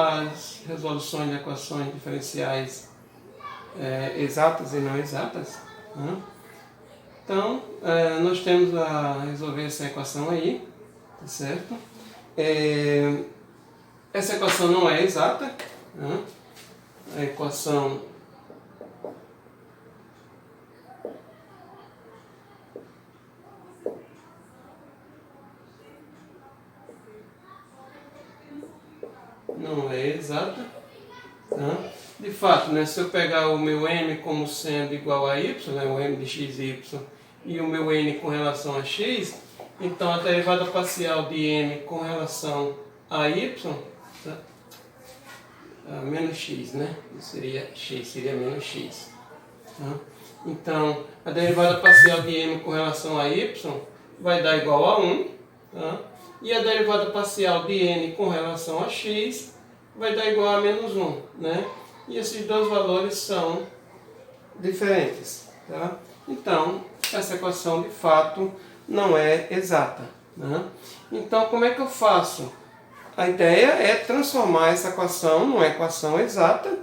as resoluções de equações diferenciais exatas e não exatas. Né? Então, nós temos a resolver essa equação aí, tá certo? Essa equação não é exata, né? A equação não é exata. Tá? De fato, né, se eu pegar o meu m como sendo igual a y, né, o m de x e y, e o meu n com relação a x, então a derivada parcial de m com relação a y, tá? Menos x, né? Seria x, seria menos x. Tá? Então, a derivada parcial de m com relação a y vai dar igual a 1. Tá? E a derivada parcial de n com relação a x vai dar igual a menos 1. Né? E esses dois valores são diferentes. Tá? Então, essa equação de fato não é exata. Né? Então, como é que eu faço? A ideia é transformar essa equação numa equação exata,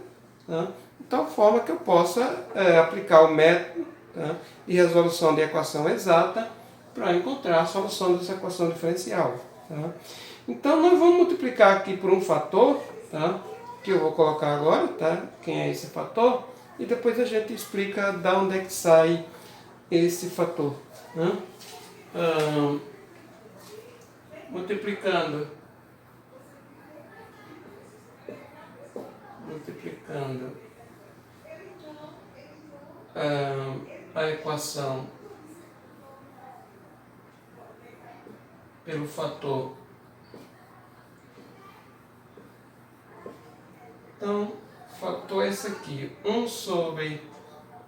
tá? De tal forma que eu possa aplicar o método, tá, de resolução de equação exata para encontrar a solução dessa equação diferencial. Tá? Então, nós vamos multiplicar aqui por um fator, tá, que eu vou colocar agora, tá, quem é esse fator, e depois a gente explica de onde é que sai esse fator. Né? Multiplicando a equação pelo fator. Então, o fator é esse aqui, 1 sobre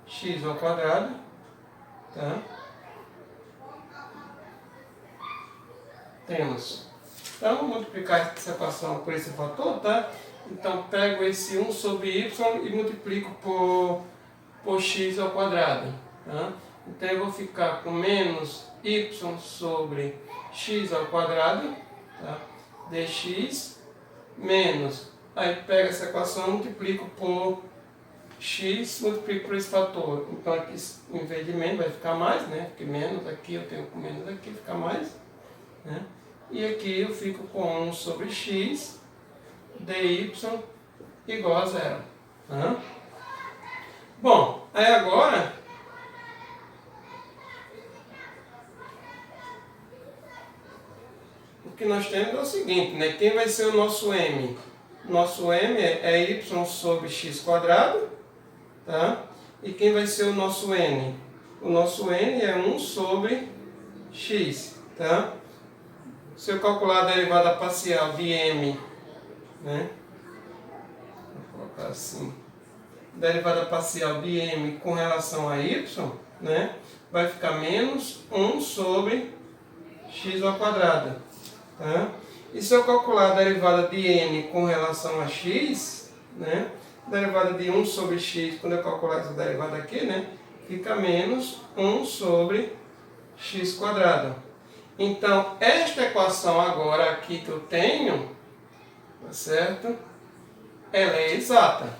x ao quadrado, tá? Temos. Então, vou multiplicar essa equação por esse fator, tá? Então, pego esse 1 sobre y e multiplico por x ao quadrado. Tá? Então, eu vou ficar com menos y sobre x ao quadrado, tá? Dx, menos. Aí, pego essa equação, multiplico por x, multiplico por esse fator. Então, aqui, em vez de menos, vai ficar mais, né? Porque menos aqui, eu tenho com menos aqui, fica mais. Né? E aqui eu fico com 1 sobre x dy igual a zero. Tá? Bom, aí agora o que nós temos é o seguinte, né? Quem vai ser o nosso m? Nosso m é y sobre x quadrado, tá? E quem vai ser o nosso n? O nosso n é 1 sobre x, tá? Se eu calcular a derivada parcial de m, né? Vou colocar assim, derivada parcial de m com relação a y, né? Vai ficar menos 1 sobre x ao quadrado, tá? E se eu calcular a derivada de n com relação a x, né? Derivada de 1 sobre x, quando eu calcular essa derivada aqui, né? Fica menos 1 sobre x quadrado. Então, esta equação agora aqui que eu tenho, tá certo? Ela é exata.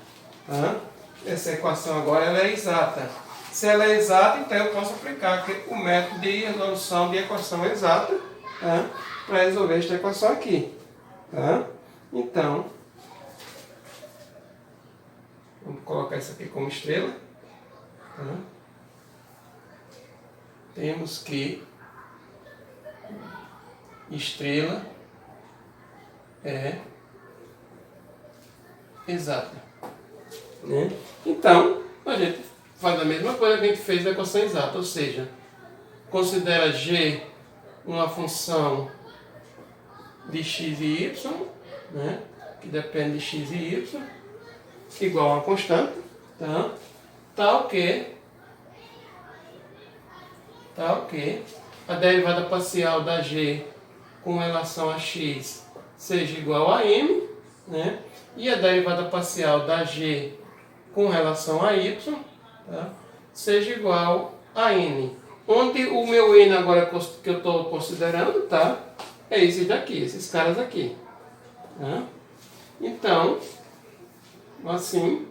Tá? Essa equação agora ela é exata. Se ela é exata, então eu posso aplicar aqui o método de resolução de equação exata, tá? Para resolver esta equação aqui. Tá? Então, vamos colocar isso aqui como estrela. Tá? Temos que estrela é exata. Né? Então, a gente faz a mesma coisa que a gente fez na equação exata, ou seja, considera g uma função de x e y, né? Que depende de x e y, igual a uma constante, tá? Tal que a derivada parcial da g com relação a x seja igual a m, né? E a derivada parcial da g com relação a y, tá? Seja igual a n. Onde o meu n agora que eu estou considerando, tá? É esse daqui, esses caras aqui. Tá? Então, Então, assim,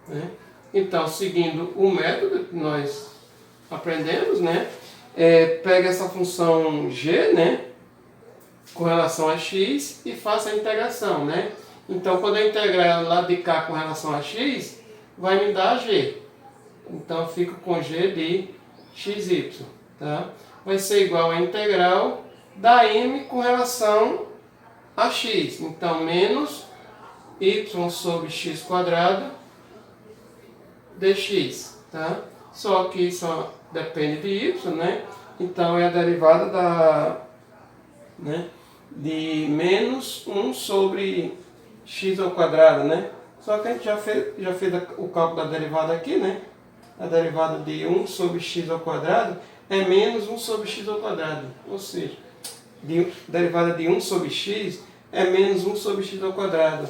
né? Então, seguindo o método que nós aprendemos, né? Pega essa função g, né? Com relação a x e faça a integração, né? Então, quando eu integrar ela lá de cá com relação a x, vai me dar g. Então, eu fico com g de xy, tá? Vai ser igual a integral da m com relação a x. Então, menos y sobre x quadrado dx, tá? Só que isso depende de y, né? Então, é a derivada de menos 1 sobre x ao quadrado, né? Só que a gente já fez o cálculo da derivada aqui, né? A derivada de 1 sobre x ao quadrado é menos 1 sobre x ao quadrado. Ou seja, derivada de 1 sobre x é menos 1 sobre x ao quadrado.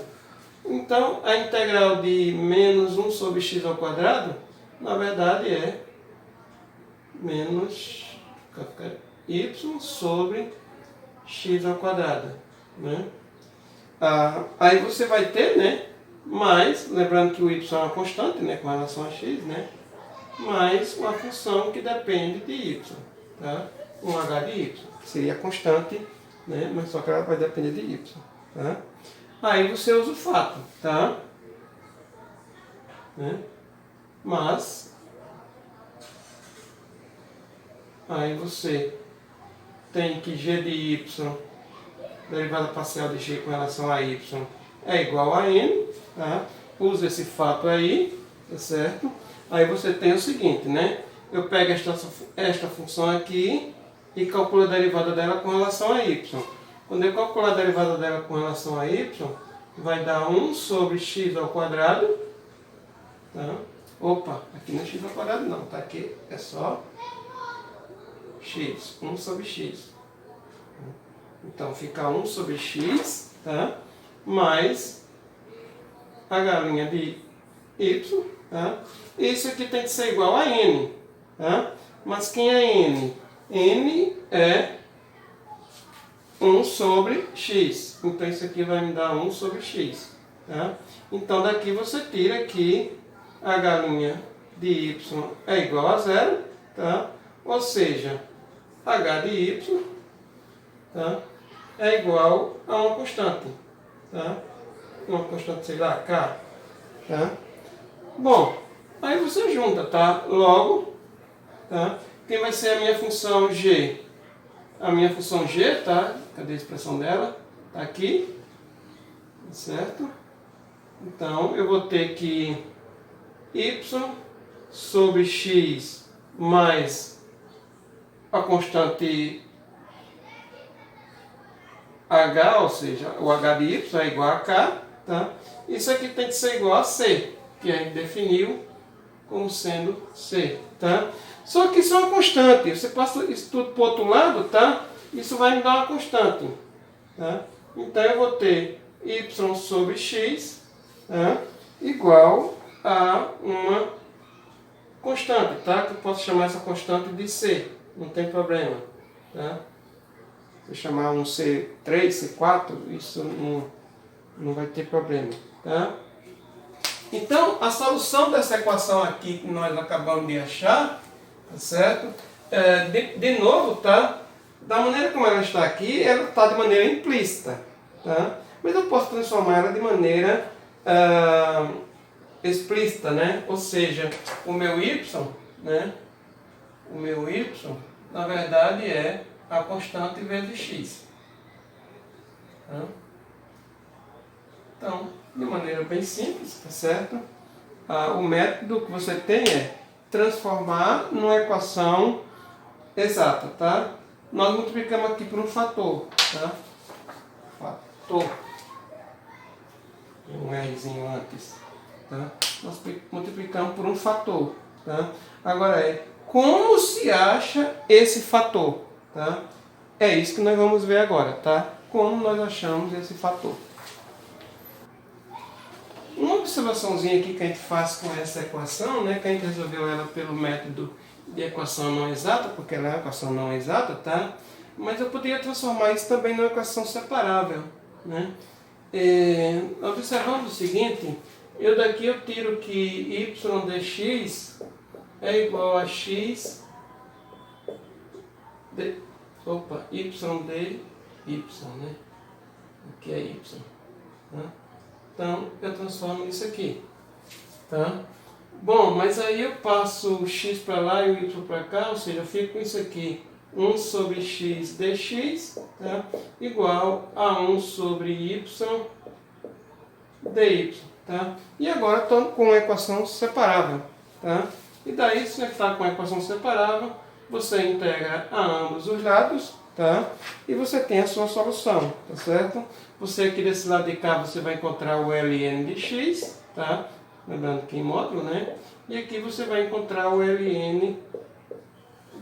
Então, a integral de menos 1 sobre x ao quadrado, na verdade, é menos y sobre x ao quadrado, né? Aí você vai ter, né? Mais, lembrando que o y é uma constante, né? Com relação a x, né? Mais uma função que depende de y, tá? Um h de y, que seria constante, né? Mas só que ela vai depender de y, tá? Aí você usa o fato, tá? Né? Mas aí você tem que g de y, derivada parcial de g com relação a y, é igual a n, tá? Usa esse fato aí, tá certo? Aí você tem o seguinte, né? Eu pego esta função aqui e calculo a derivada dela com relação a y. Quando eu calcular a derivada dela com relação a y, vai dar 1 sobre x ao quadrado, tá? Opa, aqui não é x ao quadrado não, tá? Aqui é só x, 1 sobre x. Então fica 1 sobre x, tá? Mais a galinha de y, tá? Isso aqui tem que ser igual a n, tá? Mas quem é n? N é 1 sobre x. Então isso aqui vai me dar 1 sobre x, tá? Então daqui você tira que a galinha de y é igual a zero, tá? Ou seja, h de y, tá? É igual a uma constante, tá? Uma constante, sei lá, k, tá? Bom, aí você junta, tá? Logo, tá? Quem vai ser a minha função g? A minha função g, tá? Cadê a expressão dela? Tá aqui, certo? Então, eu vou ter que y sobre x mais a constante h, ou seja, o h de y é igual a k, tá? Isso aqui tem que ser igual a c, que a gente definiu como sendo c, tá? Só que isso é uma constante, você passa isso tudo para o outro lado, tá? Isso vai me dar uma constante, tá? Então eu vou ter y sobre x, tá? Igual a uma constante, tá? Que eu posso chamar essa constante de c, não tem problema, tá? Se eu chamar um C3, C4, isso não vai ter problema, tá? Então, a solução dessa equação aqui que nós acabamos de achar, tá certo? De novo, tá? Da maneira como ela está aqui, ela está de maneira implícita, tá? Mas eu posso transformar ela de maneira explícita, né? Ou seja, o meu y, né? O meu y, na verdade, é a constante vezes x. Tá? Então, de maneira bem simples, tá certo? O método que você tem é transformar numa equação exata, tá? Nós multiplicamos aqui por um fator, tá? Fator. Um Rzinho antes, tá? Nós multiplicamos por um fator, tá? Agora como se acha esse fator, tá? É isso que nós vamos ver agora, tá? Como nós achamos esse fator. Uma observaçãozinha aqui que a gente faz com essa equação, né? Que a gente resolveu ela pelo método de equação não exata, porque ela é uma equação não exata, tá? Mas eu poderia transformar isso também numa equação separável, né? observando o seguinte, eu tiro que y dx é igual a x de, y de y, né? Aqui é y. Tá? Então, eu transformo isso aqui. Tá? Bom, mas aí eu passo o x para lá e o y para cá, ou seja, eu fico com isso aqui, 1 sobre x dx, tá? Igual a 1 sobre y dy. Tá? E agora estou com uma equação separável. Tá? E daí, se você está com a equação separável, você integra a ambos os lados, tá? E você tem a sua solução, tá certo? Você aqui desse lado de cá, você vai encontrar o ln de x, tá? Lembrando que em módulo, né? E aqui você vai encontrar o ln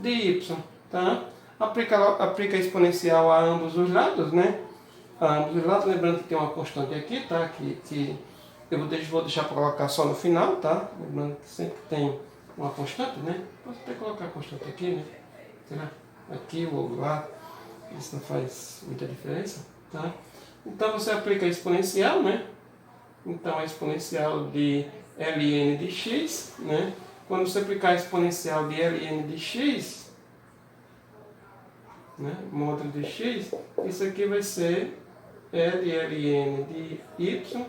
de y, tá? Aplica a exponencial a ambos os lados, né? A ambos os lados, lembrando que tem uma constante aqui, tá? Que eu vou deixar para colocar só no final, tá? Lembrando que sempre tem uma constante, né? Posso até colocar a constante aqui, né? Será? Aqui ou lá, isso não faz muita diferença, tá? Então você aplica a exponencial, né? Então a exponencial de ln de x, né? Quando você aplicar a exponencial de ln de x, né? Módulo de x, isso aqui vai ser ln de y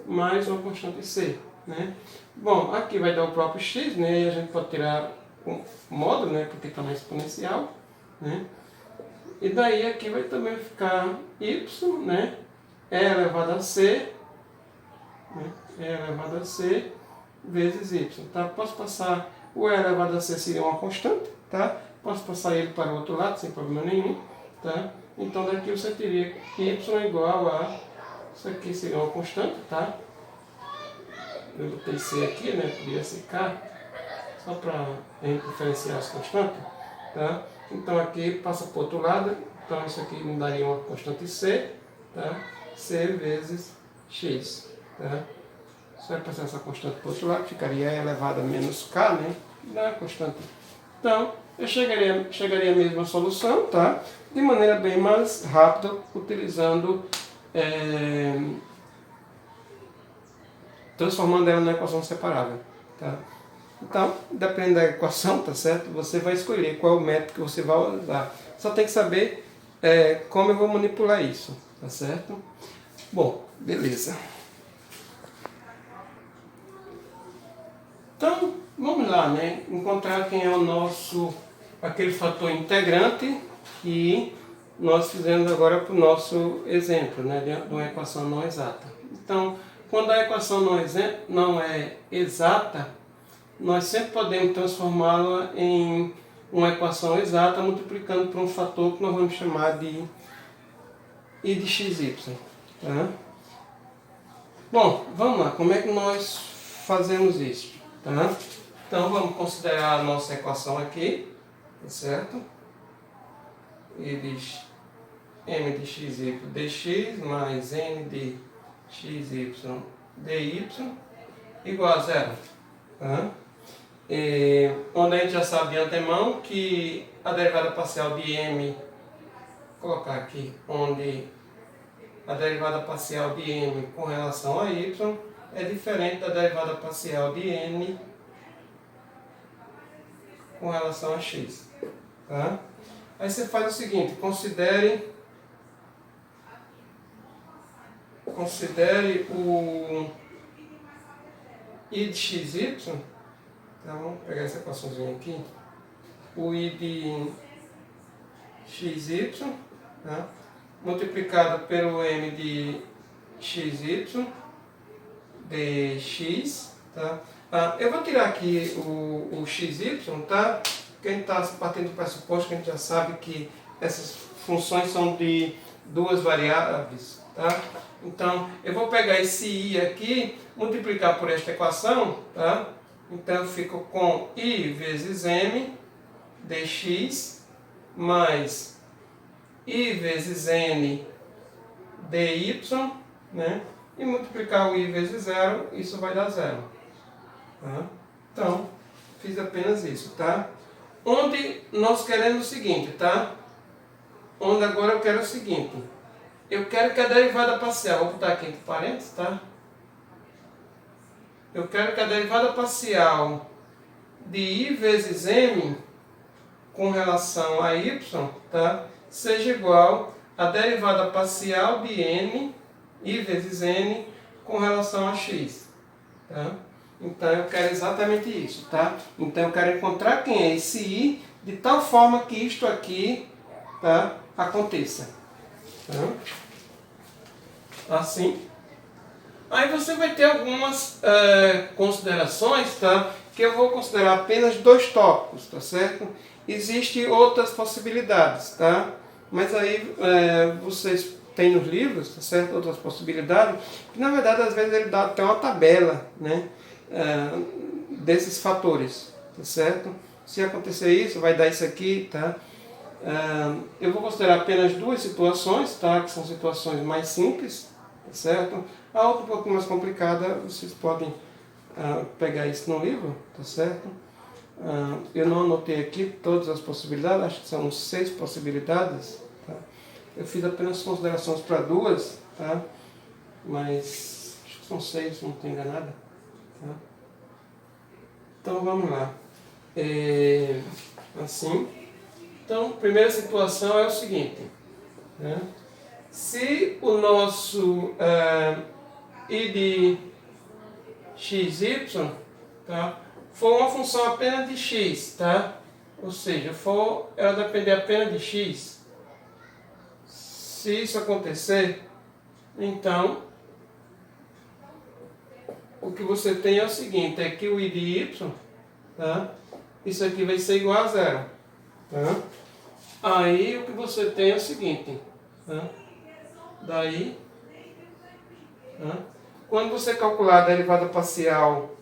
mais uma constante c, né? Bom, aqui vai dar o próprio x, né? E a gente pode tirar o módulo, né? Porque está na exponencial, né? E daí aqui vai também ficar y, né? E elevado a c, né? E elevado a c vezes y, tá? Posso passar o e elevado a c seria uma constante, tá? Posso passar ele para o outro lado sem problema nenhum, tá? Então daqui você teria y igual a, isso aqui seria uma constante, tá? Eu botei c aqui, né? Podia ser k, só para a gente diferenciar as constantes, tá? Então aqui passa para o outro lado, então isso aqui me daria uma constante c, tá? C vezes x, tá? Se eu passar essa constante para o outro lado, ficaria elevado a menos k, né? Da constante. Então, eu chegaria à mesma solução, tá? De maneira bem mais rápida, utilizando, transformando ela na equação separável, tá? Então, dependendo da equação, tá certo? Você vai escolher qual é o método que você vai usar. Só tem que saber como eu vou manipular isso, tá certo? Bom, beleza. Então, vamos lá, né? Encontrar quem é o nosso, aquele fator integrante que nós fizemos agora para o nosso exemplo, né? De uma equação não exata. Então, quando a equação não é exata, nós sempre podemos transformá-la em uma equação exata multiplicando por um fator que nós vamos chamar de I de xy. Tá? Bom, vamos lá, como é que nós fazemos isso? Tá? Então vamos considerar a nossa equação aqui, tá certo? I de m de xy dx mais n de xy dy igual a zero. Tá? Onde a gente já sabe de antemão que a derivada parcial de m, vou colocar aqui, onde a derivada parcial de m com relação a y é diferente da derivada parcial de n com relação a x. Tá? Aí você faz o seguinte, considere o I de xy. Então, vamos pegar essa equaçãozinha aqui. O I de xy, tá? Multiplicado pelo m de xy dx, tá? Eu vou tirar aqui o xy, tá? Porque a gente está partindo do pressuposto que a gente já sabe que essas funções são de duas variáveis, tá? Então, eu vou pegar esse i aqui, multiplicar por esta equação, tá? Então eu fico com I vezes M dx mais I vezes N dy, né? E multiplicar o I vezes zero, isso vai dar zero. Tá? Então, fiz apenas isso, tá? Onde nós queremos o seguinte, tá? Onde agora eu quero o seguinte. eu quero que a derivada parcial, vou botar aqui entre parênteses, tá? Eu quero que a derivada parcial de I vezes M com relação a Y, tá? Seja igual à derivada parcial de N, I vezes N, com relação a X, tá? Então eu quero exatamente isso, tá? Então eu quero encontrar quem é esse I, de tal forma que isto aqui, tá, aconteça. Tá? Assim. Aí você vai ter algumas considerações, tá? Que eu vou considerar apenas 2 tópicos, tá certo? Existem outras possibilidades, tá? Mas aí vocês têm nos livros, tá certo? Outras possibilidades. Que na verdade às vezes ele dá até uma tabela, né? Desses fatores, tá certo? Se acontecer isso, vai dar isso aqui, tá? Eu vou considerar apenas 2 situações, tá? Que são situações mais simples, tá certo? A outra um pouco mais complicada, vocês podem pegar isso no livro, tá certo? Eu não anotei aqui todas as possibilidades, acho que são 6 possibilidades, tá? Eu fiz apenas considerações para 2, tá? Mas acho que são 6, se não estou enganado. Tá? Então vamos lá. Assim. Então, a primeira situação é o seguinte. Né? Se o nosso I de xy, tá, for uma função apenas de x, tá? Ou seja, ela depender apenas de x, se isso acontecer, então o que você tem é o seguinte, é que o I de y, tá? Isso aqui vai ser igual a 0. Tá? Aí o que você tem é o seguinte, tá? Daí, tá? Quando você calcular a derivada parcial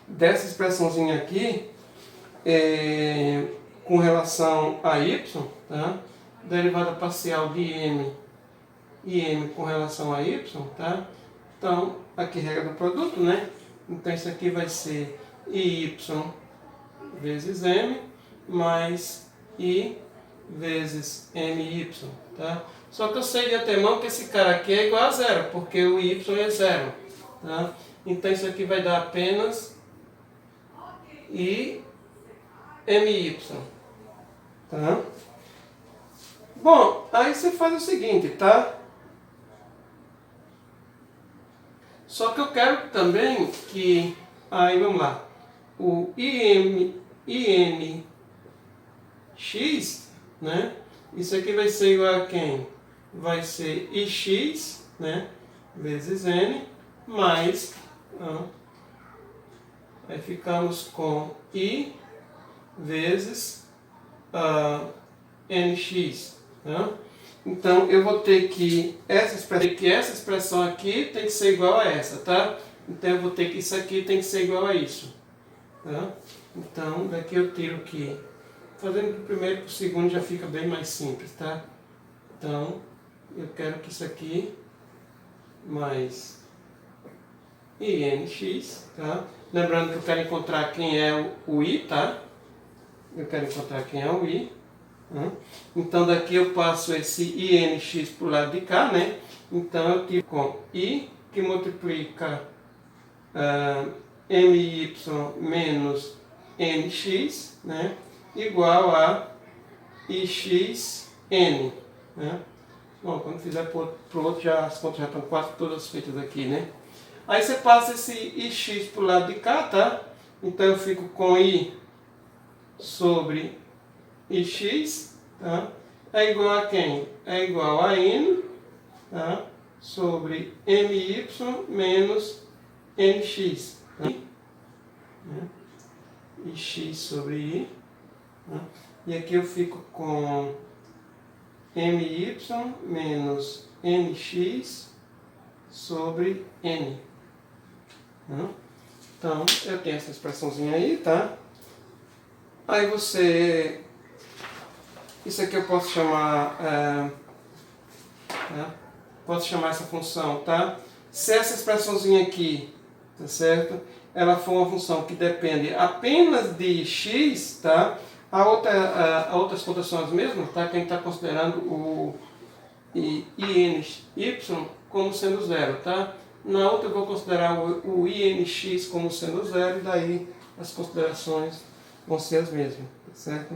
dessa expressãozinha aqui, com relação a y, tá? Derivada parcial de m e m com relação a y, tá? Então, aqui regra do produto, né? Então isso aqui vai ser y vezes m mais i vezes my, tá? Só que eu sei de antemão que esse cara aqui é igual a 0, porque o y é 0, tá? Então isso aqui vai dar apenas i my, tá? Bom, aí você faz o seguinte, tá? Só que eu quero também que, aí vamos lá, o INX, né? Isso aqui vai ser igual a quem? Vai ser IX, né? Vezes N, mais, aí ficamos com I vezes NX, né? Então eu vou ter que essa expressão aqui tem que ser igual a essa, tá? Então eu vou ter que isso aqui tem que ser igual a isso, tá? Então daqui eu tiro que fazendo do primeiro para o segundo já fica bem mais simples, tá? Então eu quero que isso aqui mais INX, tá? Lembrando que eu quero encontrar quem é o I, tá? Eu quero encontrar quem é o I. Então daqui eu passo esse INX para o lado de cá, né? Então eu tiro com I que multiplica MY menos NX, né? Igual a IXN, né? Bom, quando fizer para o outro, as contas já estão quase todas feitas aqui, né? Aí você passa esse IX para o lado de cá, tá? Então eu fico com I sobre IX, tá? É igual a quem? É igual a N, tá? Sobre MY menos NX. Tá? IX sobre I. Tá? E aqui eu fico com MY menos NX sobre N. Tá? Então, eu tenho essa expressãozinha aí, tá? Aí você... Isso aqui eu posso chamar... tá? Posso chamar essa função, tá? Se essa expressãozinha aqui, tá certo? Ela for uma função que depende apenas de x, tá? As outras contas são as mesmas, tá? Quem está considerando e INY como sendo zero, tá? Na outra eu vou considerar o INX como sendo zero, e daí as considerações vão ser as mesmas, certo?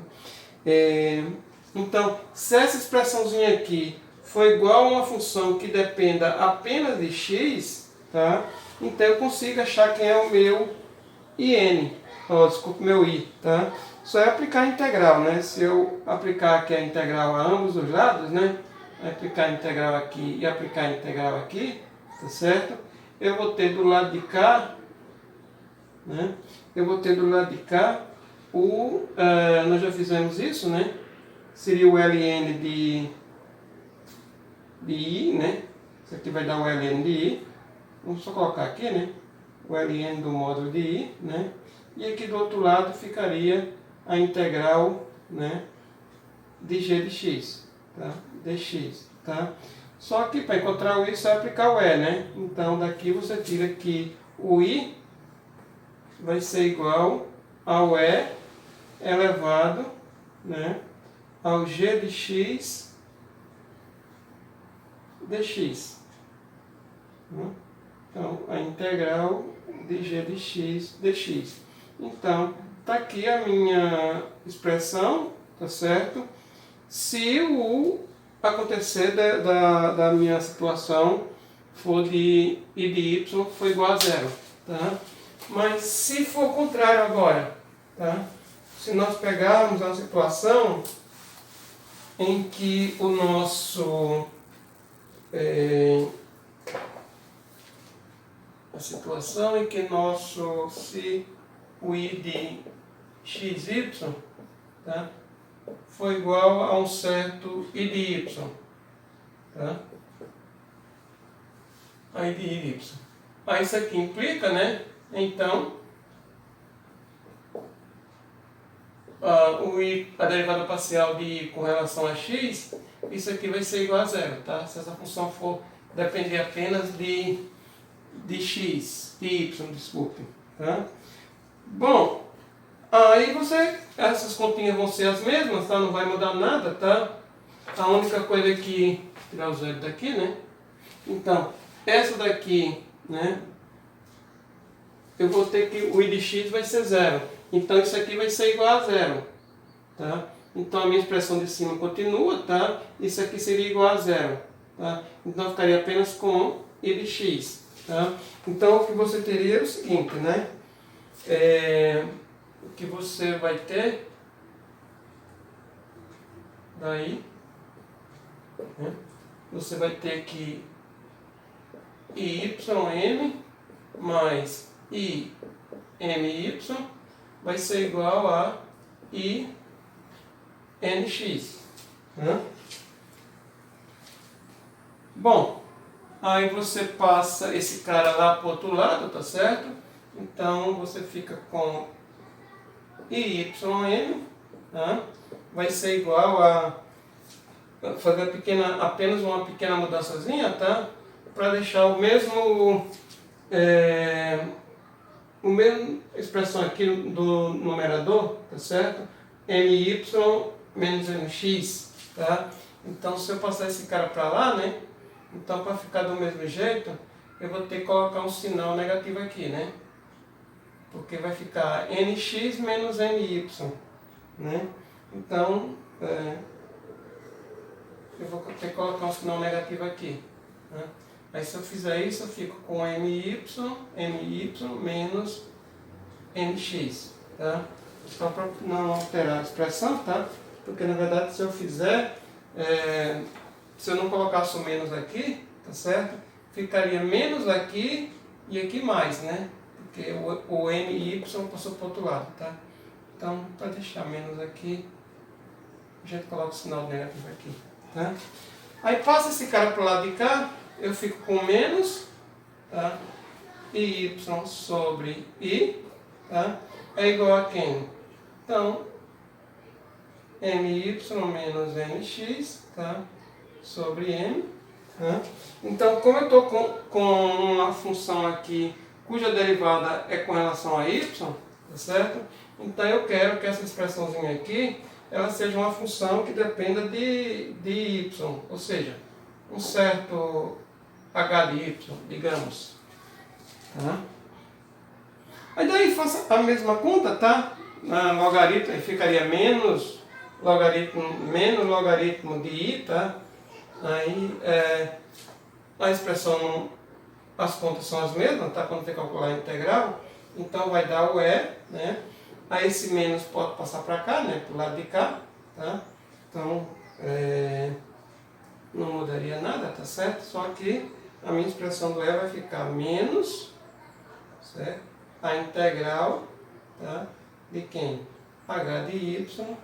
Então, se essa expressãozinha aqui for igual a uma função que dependa apenas de x, tá? Então eu consigo achar quem é o meu IN, desculpa, meu I, tá? Só é aplicar a integral, né? Se eu aplicar aqui a integral a ambos os lados, né? Aplicar a integral aqui e aplicar a integral aqui, tá certo? Eu vou ter do lado de cá, né? Eu vou ter do lado de cá nós já fizemos isso, né? Seria o ln de I, né? Isso aqui vai dar o ln de I. Vamos só colocar aqui, né? O ln do módulo de I, né? E aqui do outro lado ficaria a integral, né? De g de x, tá? Dx, tá? Só que para encontrar o I, só aplicar o E, né? Então daqui você tira que o I vai ser igual ao E elevado, né? Ao g de x dx. Então, a integral de g de x dx. Então, está aqui a minha expressão, tá certo? Se o acontecer da minha situação for de I de y for igual a zero, tá? Mas se for o contrário agora, tá? Se nós pegarmos a situação em que o nosso se o I de xy, tá? For igual a um certo I de y, tá? A I de y. Aí isso aqui implica, né? Então, a derivada parcial de I com relação a x, isso aqui vai ser igual a zero, tá? Se essa função for depender apenas de x, de y, desculpe, tá? Bom, aí essas continhas vão ser as mesmas, tá? Não vai mudar nada, tá? A única coisa que tirar o zero daqui, né? Então, essa daqui, né? Eu vou ter que o I de x vai ser zero. Então isso aqui vai ser igual a zero, tá? Então a minha expressão de cima continua, tá? Isso aqui seria igual a zero, tá? Então eu ficaria apenas com I de x, tá? Então o que você teria é o seguinte, né? O que você vai ter daí, né? Você vai ter que IYM mais IMY vai ser igual a INX, né? Bom, aí você passa esse cara lá para o outro lado, tá certo? Então você fica com IYM, tá? Vai ser igual a fazer apenas uma pequena mudançazinha, tá? Para deixar o mesmo expressão aqui do numerador, tá certo? MY menos MX, tá? Então se eu passar esse cara para lá, né? Então para ficar do mesmo jeito, eu vou ter que colocar um sinal negativo aqui, né? Porque vai ficar NX menos NY, né? Então eu vou ter que colocar um sinal negativo aqui, né? Aí se eu fizer isso, eu fico com MY menos NX, tá? Só para não alterar a expressão, tá? Porque na verdade se eu fizer, se eu não colocasse o menos aqui, tá certo? Ficaria menos aqui e aqui mais, né? Porque o MY passou para o outro lado, tá? Então, para deixar menos aqui, a gente coloca o sinal negativo aqui, tá? Aí passa esse cara para o lado de cá, eu fico com menos, tá? Y sobre I, tá? É igual a quem? Então, MY menos MX, tá? Sobre M, tá? Então, como eu estou com uma função aqui cuja derivada é com relação a y, tá certo? Então eu quero que essa expressãozinha aqui, ela seja uma função que dependa de y, ou seja, um certo h de y, digamos. Tá? Aí daí faça a mesma conta, tá? Na logaritmo, aí ficaria menos logaritmo de i, tá? Aí a expressão, as contas são as mesmas, tá? Quando você calcular a integral, então vai dar o e, né? Aí esse menos pode passar para cá, né? Para o lado de cá, tá? Então, não mudaria nada, tá certo? Só que a minha expressão do e vai ficar menos, certo? A integral, tá? De quem? H de y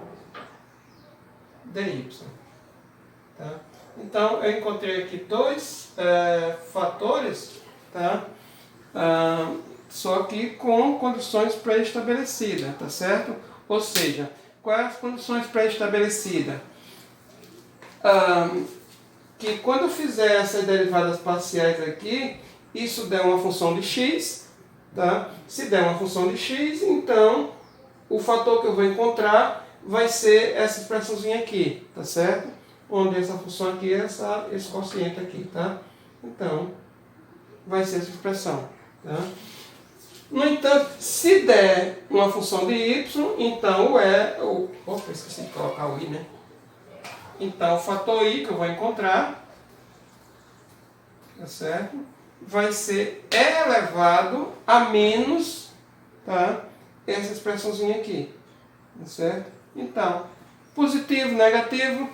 dy. Tá? Então, eu encontrei aqui dois fatores, tá? Só que com condições pré-estabelecidas, tá certo? Ou seja, quais as condições pré-estabelecidas? Que quando eu fizer essas derivadas parciais aqui, isso der uma função de x, tá? Se der uma função de x, então o fator que eu vou encontrar vai ser essa expressãozinha aqui, tá certo? Onde essa função aqui é esse quociente aqui, tá? Então, vai ser essa expressão, tá? No entanto, se der uma função de y, então opa, esqueci de colocar o i, né? Então, o fator i que eu vou encontrar, tá certo? Vai ser e elevado a menos, tá? Essa expressãozinha aqui, tá certo? Então, positivo, negativo,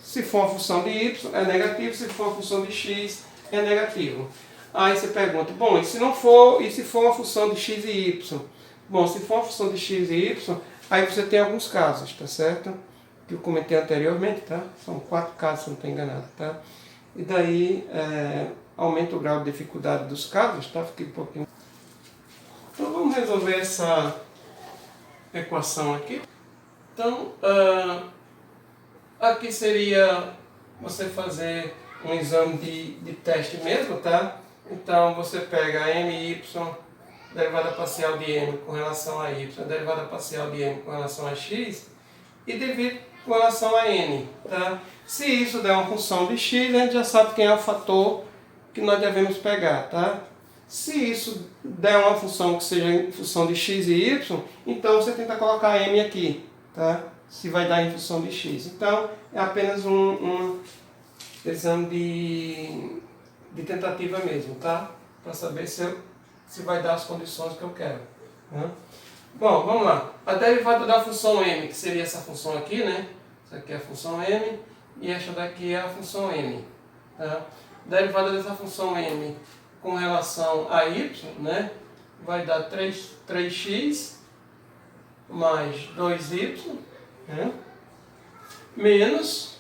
se for uma função de y é negativo, se for uma função de x é negativo. Aí você pergunta, bom, e se não for, e se for uma função de x e y? Bom, se for uma função de x e y, aí você tem alguns casos, tá certo? Que eu comentei anteriormente, tá? São 4 casos, se não estou enganado, tá? E daí aumenta o grau de dificuldade dos casos, tá? Fiquei um pouquinho. Então vamos resolver essa equação aqui. Então, aqui seria você fazer um exame de teste mesmo, tá? Então você pega my, derivada parcial de m com relação a y, derivada parcial de m com relação a x, e divide com relação a n, tá? Se isso der uma função de x, a gente já sabe quem é o fator que nós devemos pegar, tá? Se isso der uma função que seja função de x e y, então você tenta colocar m aqui, tá? Se vai dar em função de x. Então, é apenas um exame de tentativa mesmo, tá? Para saber se vai dar as condições que eu quero. Tá? Bom, vamos lá. A derivada da função m, que seria essa função aqui, né? Essa aqui é a função m e esta daqui é a função m. Tá? Derivada dessa função m com relação a y, né? Vai dar 3x mais 2y, né? Menos,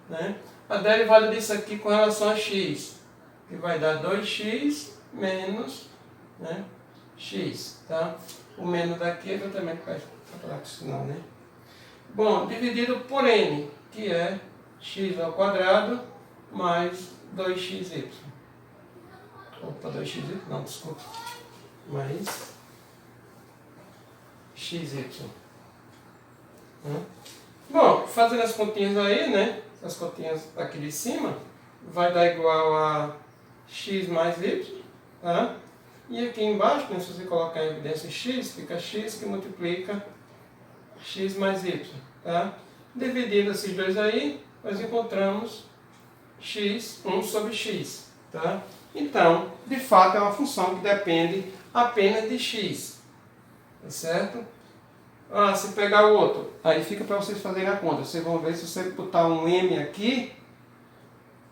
né? A derivada disso aqui com relação a x, que vai dar 2x menos, né? X, tá? O menos daqui é exatamente para falar com isso não, né? Bom, dividido por n, que é x ao quadrado mais 2xy. Opa, 2xy, não, desculpa. Mais xy. Bom, fazendo as continhas aí, né? As continhas aqui de cima, vai dar igual a x mais y, tá? E aqui embaixo, né, se você colocar em evidência x, fica x que multiplica x mais y, tá? Dividindo esses dois aí, nós encontramos x, 1 sobre x, tá? Então, de fato, é uma função que depende apenas de x, tá certo? Se pegar o outro, aí fica para vocês fazerem a conta. Vocês vão ver, se você botar um m aqui,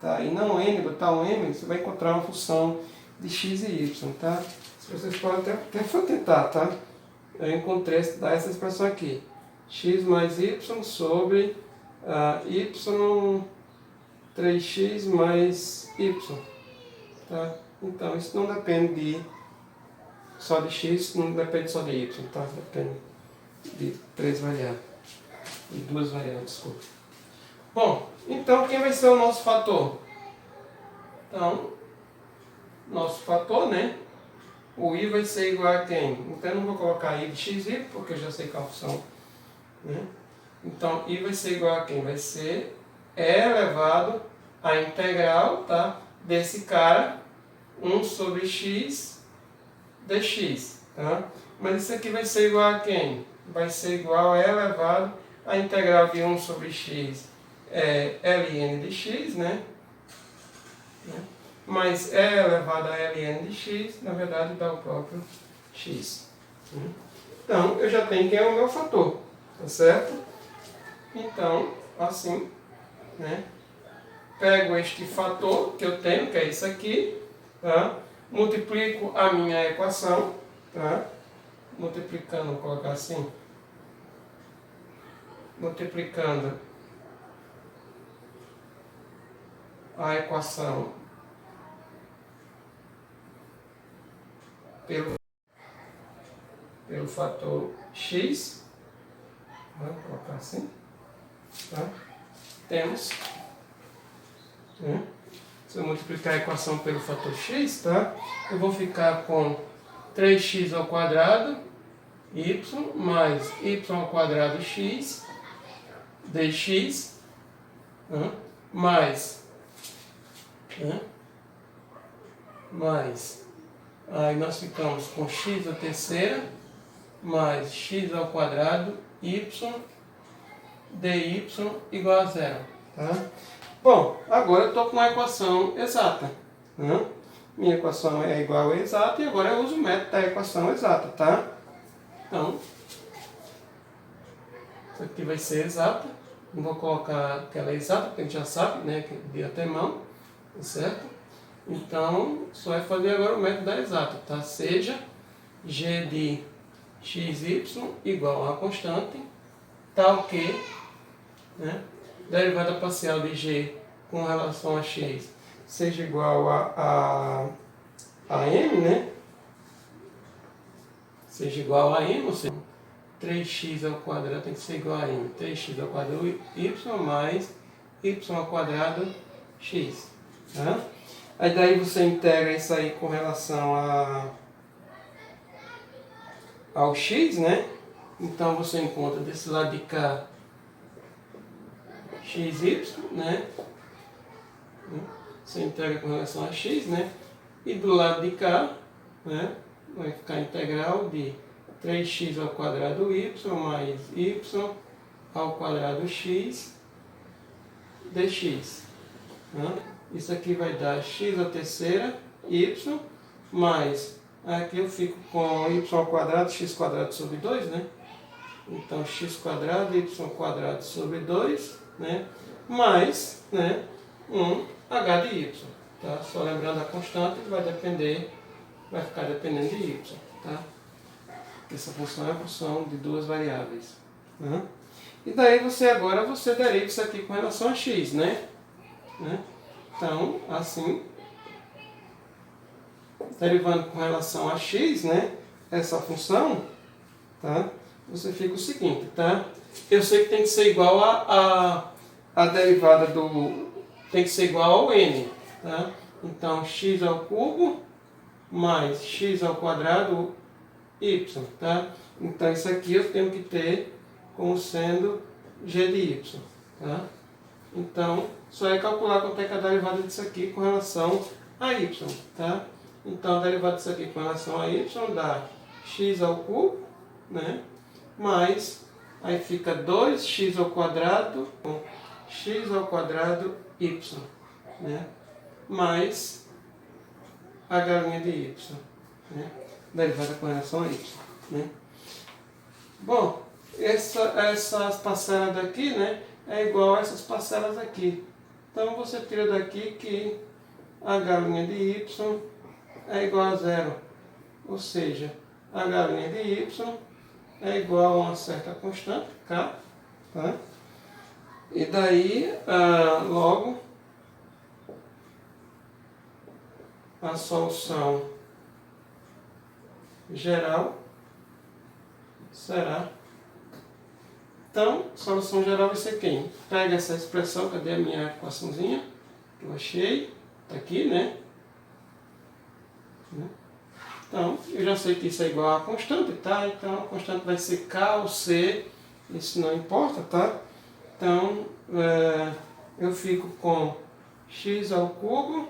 tá? E não n, botar um m, você vai encontrar uma função de x e y, tá? Se vocês podem até tentar, tá? Eu encontrei essa expressão aqui. X mais y sobre y 3x mais y, tá? Então, isso não depende só de x, não depende só de y, tá? Depende de 3 variáveis, de 2 variáveis, desculpa. Bom, então quem vai ser o nosso fator? Então, nosso fator, né? O i vai ser igual a quem? Então eu não vou colocar i de xy, porque eu já sei qual é a função, né? Então, i vai ser igual a quem? Vai ser e elevado a integral, tá? Desse cara, 1 sobre x dx, tá? Mas isso aqui vai ser igual a quem? Vai ser igual a e elevado a integral de 1 sobre x é ln de x, né? Mais e elevado a ln de x, na verdade dá o próprio x. Então, eu já tenho quem é o meu fator, tá certo? Então, assim, né? Pego este fator que eu tenho, que é isso aqui, tá? Multiplico a minha equação, tá? Multiplicando, vou colocar assim, multiplicando a equação pelo fator x, vamos colocar assim, tá? Temos, né? Se eu multiplicar a equação pelo fator x, tá? Eu vou ficar com 3x ao quadrado y mais y ao quadrado x dx, né? mais aí nós ficamos com x à terceira mais x ao quadrado y dy igual a zero, tá? Bom, agora eu estou com a equação exata, né? Minha equação é igual a exata e agora eu uso o método da equação exata, tá? Então, isso aqui vai ser exata. Não vou colocar que ela é exata, porque a gente já sabe, né, que de antemão, tá certo? Então, só é fazer agora o método da exata, tá? Seja g de xy igual a constante, tal que, né, derivada parcial de g com relação a x seja igual a m, né? Seja igual a m, ou seja, 3x ao quadrado tem que ser igual a m. 3x ao quadrado y mais y ao quadrado x. Tá? Aí daí você integra isso aí com relação ao x, né? Então você encontra desse lado de cá xy, né? Você integra com relação a x, né? E do lado de cá, né, vai ficar a integral de 3x ao quadrado y mais y ao quadrado x dx. Né? Isso aqui vai dar x à terceira y mais, aqui eu fico com y ao quadrado, x quadrado sobre 2, né? Então x quadrado, y quadrado sobre 2, né? Mais, né, h de y. Tá? Só lembrando a constante, vai ficar dependendo de y. Tá? Essa função é a função de duas variáveis. Né? E daí agora você deriva isso aqui com relação a x, né? Então, assim, derivando com relação a x, né, essa função, tá? Você fica o seguinte, tá? Eu sei que tem que ser igual a derivada tem que ser igual ao n, tá? Então, x ao cubo mais x ao quadrado y, tá? Então, isso aqui eu tenho que ter como sendo g de y, tá? Então, só é calcular quanto é que é a derivada disso aqui com relação a y, tá? Então, a derivada disso aqui com relação a y dá x ao cubo, né? Mais, aí fica 2x ao quadrado com x ao quadrado y, né? Mais a galinha de y, né? Derivada com relação a y, né? Bom, essas parcelas daqui, né, é igual a essas parcelas aqui. Então você tira daqui que a galinha de y é igual a zero. Ou seja, a galinha de y é igual a uma certa constante, k, tá? E daí, logo, a solução geral será... Então, a solução geral vai ser quem? Pega essa expressão, cadê a minha equaçãozinha? Que eu achei, tá aqui, né? Então, eu já sei que isso é igual a constante, tá? Então, a constante vai ser K ou C, isso não importa, tá? Então, eu fico com x ao cubo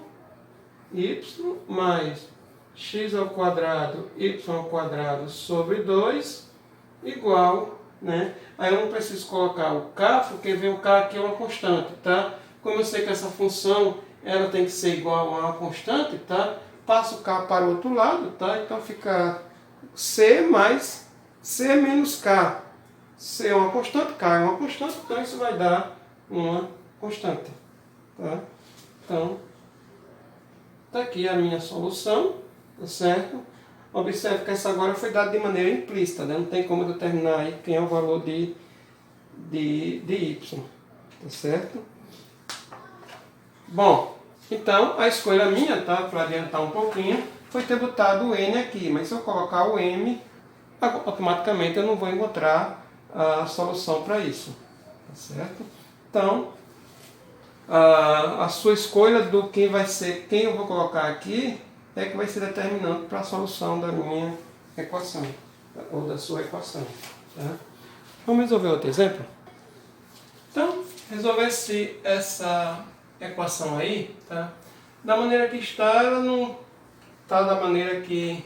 y mais x ao quadrado y ao quadrado sobre 2 igual, né? Aí eu não preciso colocar o k, porque vem o k aqui é uma constante, tá? Como eu sei que essa função ela tem que ser igual a uma constante, tá? Passo o k para o outro lado, tá? Então fica c mais c menos k. C é uma constante, k é uma constante, então isso vai dar uma constante, tá? Então, tá aqui a minha solução, tá certo? Observe que essa agora foi dada de maneira implícita, né? Não tem como determinar aí quem é o valor de y, tá certo? Bom, então a escolha minha, tá? Para adiantar um pouquinho, foi ter botado o n aqui, mas se eu colocar o m, automaticamente eu não vou encontrar a solução para isso, tá certo? Então, a sua escolha do quem vai ser, quem eu vou colocar aqui, é que vai ser determinante para a solução da minha equação, ou da sua equação, tá? Vamos resolver outro exemplo? Então, resolver essa equação aí, tá? Da maneira que está, ela não está da maneira que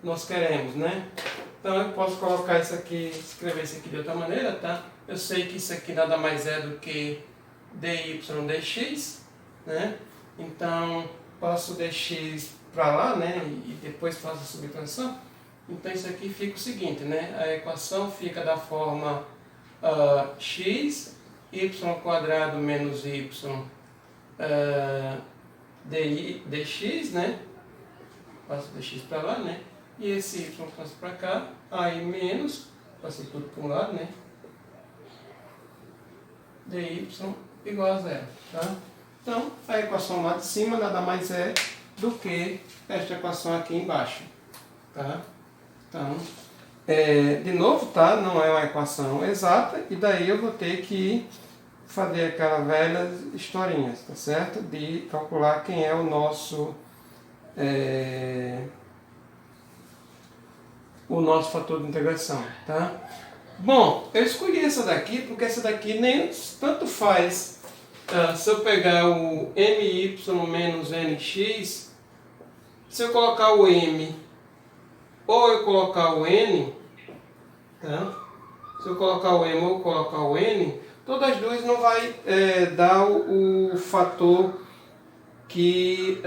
nós queremos, né? Então eu posso colocar isso aqui, escrever isso aqui de outra maneira, tá? Eu sei que isso aqui nada mais é do que dy dx, né? Então passo dx para lá, né? E depois faço a subtração. Então isso aqui fica o seguinte, né? A equação fica da forma x, y² menos y dx, né? Passo dx para lá, né? E esse y passa para cá, aí menos, passei tudo para um lado, né? dy igual a zero, tá? Então, a equação lá de cima nada mais é do que esta equação aqui embaixo, tá? Então, de novo, tá? Não é uma equação exata, e daí eu vou ter que fazer aquelas velhas historinhas, tá certo? De calcular quem é o nosso fator de integração, tá? Bom, eu escolhi essa daqui porque essa daqui nem tanto faz se eu pegar o my menos nx, se eu colocar o m ou eu colocar o n, tá? Se eu colocar o m ou colocar o n, todas as duas não vai dar o fator que,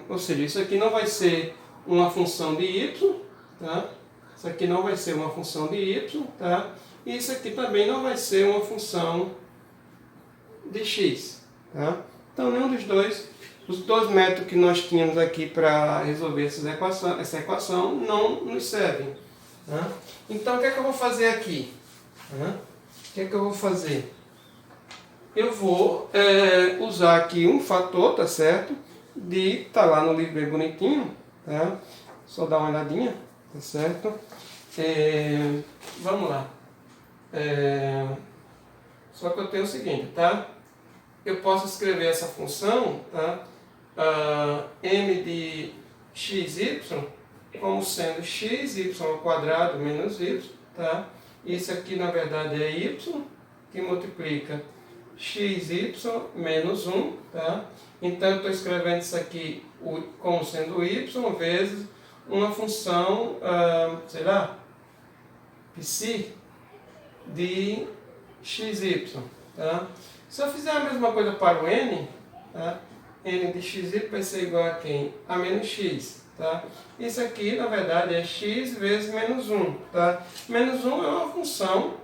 ou seja, isso aqui não vai ser uma função de y, tá? Isso aqui não vai ser uma função de y, tá? E isso aqui também não vai ser uma função de x, tá? Então, nenhum dos dois, os dois métodos que nós tínhamos aqui para resolver essa equação não nos servem, tá? Então, o que é que eu vou fazer aqui? O que é que eu vou fazer? Eu vou usar aqui um fator, tá certo? Tá lá no livro bem bonitinho, tá? Só dar uma olhadinha, tá certo? Vamos lá. Só que eu tenho o seguinte, tá? Eu posso escrever essa função, tá? M de xy como sendo xy² menos y, tá? Isso aqui na verdade é y que multiplica xy menos 1, tá? Então eu estou escrevendo isso aqui como sendo y vezes uma função, sei lá, psi de xy, tá? Se eu fizer a mesma coisa para o n, tá? N de xy vai ser igual a quem? A menos x, tá? Isso aqui, na verdade, é x vezes menos 1, tá? Menos 1 é uma função,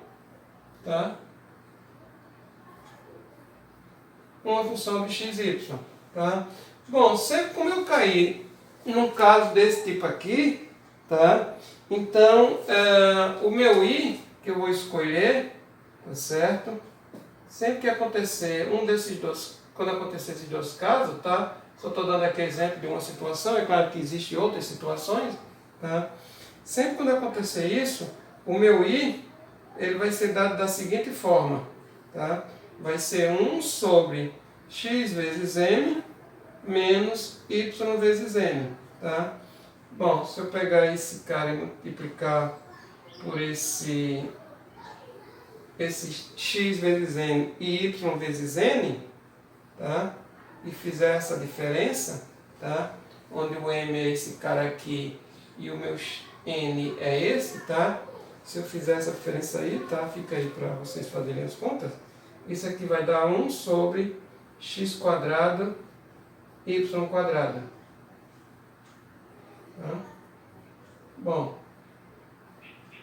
tá? Uma função de xy, tá? Bom, sempre como eu cair num caso desse tipo aqui, tá? Então, o meu i, que eu vou escolher, tá certo? Sempre que acontecer quando acontecer esses dois casos, tá? Só estou dando aqui exemplo de uma situação, é claro que existem outras situações, tá? Sempre quando acontecer isso, o meu i, ele vai ser dado da seguinte forma, tá? Vai ser 1 sobre x vezes m menos y vezes m, tá? Bom, se eu pegar esse cara e multiplicar por esse x vezes n e y vezes n, tá? e fizer essa diferença, tá? Onde o M é esse cara aqui e o meu N é esse, tá? Se eu fizer essa diferença aí, tá? Fica aí para vocês fazerem as contas. Isso aqui vai dar 1 sobre x quadrado y quadrado. Tá? Bom,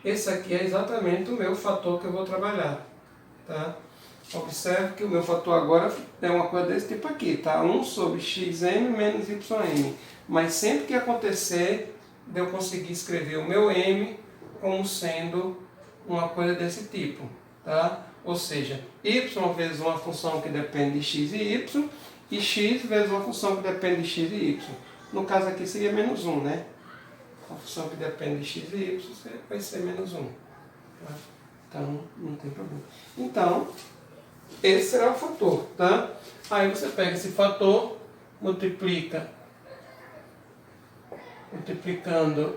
esse aqui é exatamente o meu fator que eu vou trabalhar. Tá? Observe que o meu fator agora é uma coisa desse tipo aqui, tá? 1 sobre xm menos ym. Mas sempre que acontecer de eu conseguir escrever o meu m como sendo uma coisa desse tipo, tá? Ou seja, y vezes uma função que depende de x e y, e x vezes uma função que depende de x e y. No caso aqui seria menos 1, né? A função que depende de x e y vai ser menos 1. Tá? Então, não tem problema. Então, esse será o fator, tá? Aí você pega esse fator, multiplicando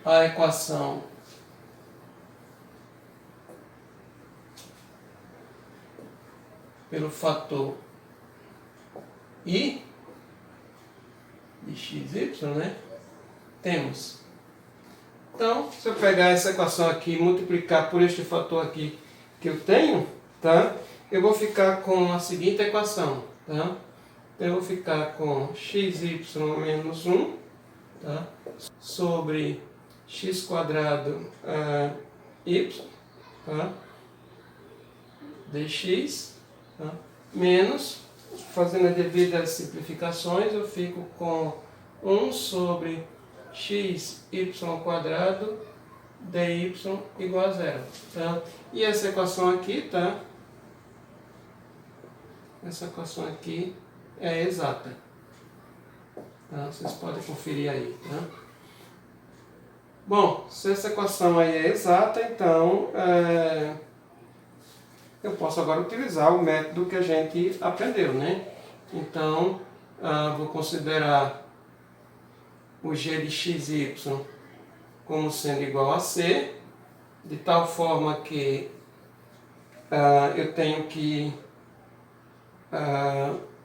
a equação pelo fator I de x, y, né? Temos. Então, se eu pegar essa equação aqui e multiplicar por este fator aqui que eu tenho, tá? Eu vou ficar com a seguinte equação, tá? Então, eu vou ficar com xy menos 1, tá? Sobre x quadrado y, tá? dx, tá? Menos, fazendo as devidas simplificações, eu fico com 1 sobre x y quadrado dy igual a 0. Tá? E essa equação aqui, tá? Essa equação aqui é exata. Tá? Vocês podem conferir aí. Tá? Bom, se essa equação aí é exata, então eu posso agora utilizar o método que a gente aprendeu, né? Então, vou considerar o g de xy como sendo igual a c, de tal forma que eu tenho que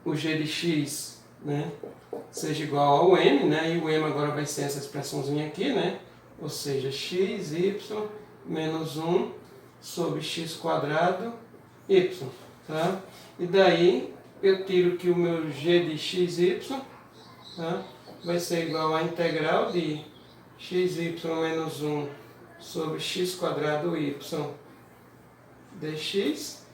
o g de x, né, seja igual ao m, né, e o m agora vai ser essa expressãozinha aqui, né, ou seja, xy menos 1 sobre x quadrado y, tá? E daí eu tiro que o meu g de xy, tá, vai ser igual à integral de xy menos 1 sobre x quadrado y dx,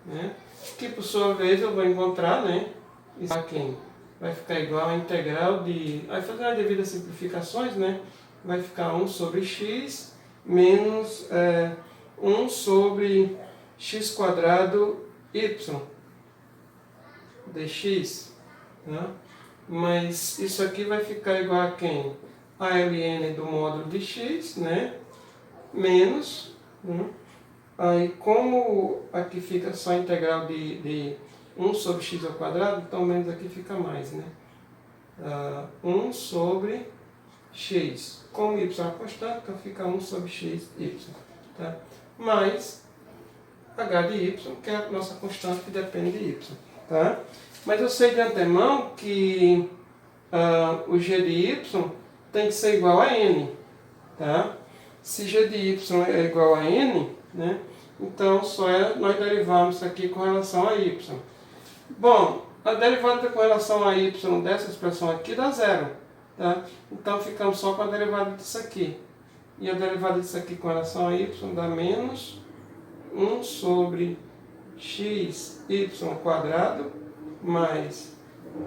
né? Que por sua vez eu vou encontrar, né? Isso aqui vai ficar igual à integral de... Aí fazendo as devidas simplificações, né? Vai ficar 1 sobre x menos 1 sobre x quadrado y dx, né? Mas isso aqui vai ficar igual a quem? A ln do módulo de x, né? Menos, né? Aí como aqui fica só a integral de 1 sobre x ao quadrado, então menos aqui fica mais, né? 1 sobre x. Como y é uma constante, então fica 1 sobre x, y. Tá? Mais h de y, que é a nossa constante que depende de y. Tá? Mas eu sei de antemão que o g de y tem que ser igual a n. Tá? Se g de y é igual a n, né, então só nós derivarmos isso aqui com relação a y. Bom, a derivada com relação a y dessa expressão aqui dá zero. Tá? Então ficamos só com a derivada disso aqui. E a derivada disso aqui com relação a y dá menos 1 sobre xy quadrado mais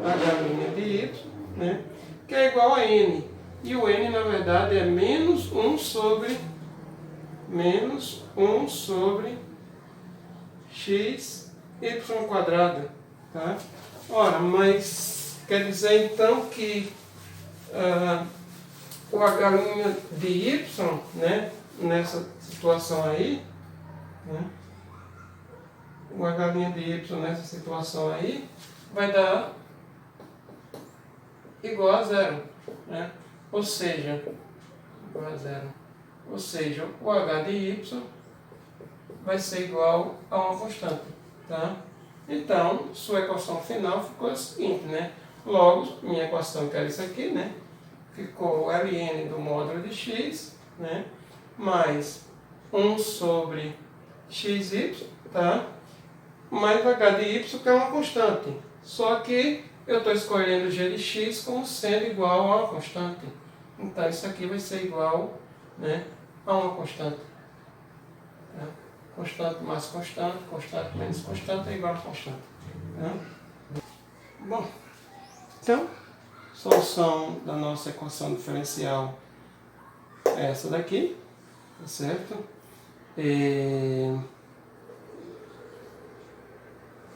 h' de y, né, que é igual a n. E o n, na verdade, é menos 1 sobre x y quadrado. Tá? Ora, mas quer dizer então que o h' de y, né, nessa situação aí, né, o h' de y nessa situação aí vai dar igual a zero, né? Ou seja, igual a zero. Ou seja, o h de y vai ser igual a uma constante, tá? Então, sua equação final ficou a seguinte, né? Logo, minha equação, que era isso aqui, né? Ficou ln do módulo de x, né? Mais 1 sobre xy, tá? Mais h de y, que é uma constante. Só que eu estou escolhendo g de x como sendo igual a uma constante. Então, isso aqui vai ser igual, né, a uma constante. Tá? Constante mais constante, constante menos constante é igual a constante. Tá? Bom, então, solução da nossa equação diferencial é essa daqui, tá certo?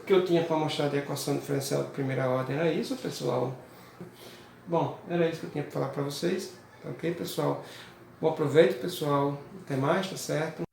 O que eu tinha para mostrar da equação diferencial de primeira ordem era isso, pessoal. Bom, era isso que eu tinha para falar para vocês. Tá ok, pessoal? Bom proveito, pessoal. Até mais, tá certo?